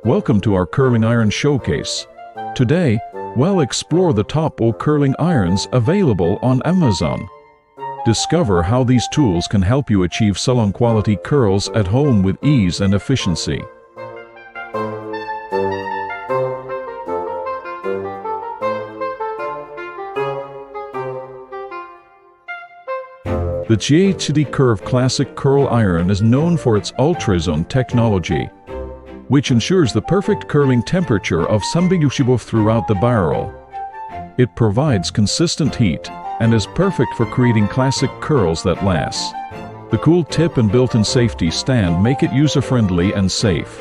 Welcome to our curling iron showcase. Today, we'll explore the top curling irons available on Amazon. Discover how these tools can help you achieve salon-quality curls at home with ease and efficiency. The Ghd Curve Classic Curl Iron is known for its ultrazone technology, which ensures the perfect curling temperature of BaBylissPRO throughout the barrel. It provides consistent heat and is perfect for creating classic curls that last. The cool tip and built-in safety stand make it user-friendly and safe.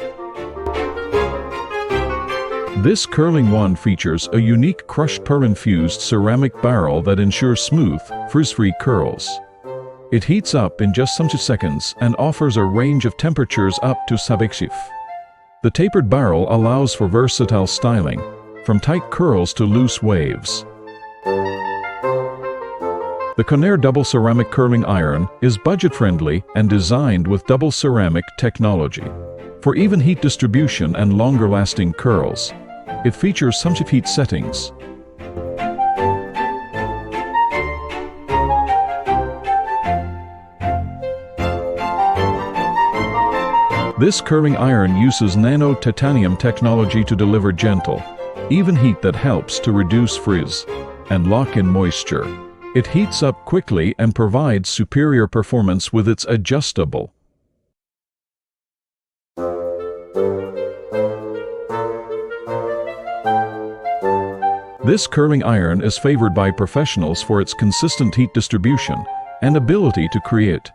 This curling wand features a unique crushed pearl-infused ceramic barrel that ensures smooth, frizz-free curls. It heats up in just some seconds and offers a range of temperatures up to BaBylissPRO. The tapered barrel allows for versatile styling, from tight curls to loose waves. The Conair Double Ceramic Curling Iron is budget-friendly and designed with double ceramic technology. For even heat distribution and longer-lasting curls, it features some heat settings. This curling iron uses nano-titanium technology to deliver gentle, even heat that helps to reduce frizz and lock in moisture. It heats up quickly and provides superior performance with its adjustable. This curling iron is favored by professionals for its consistent heat distribution and ability to create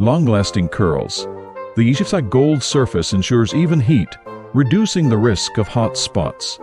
long-lasting curls. The gold surface ensures even heat, reducing the risk of hot spots.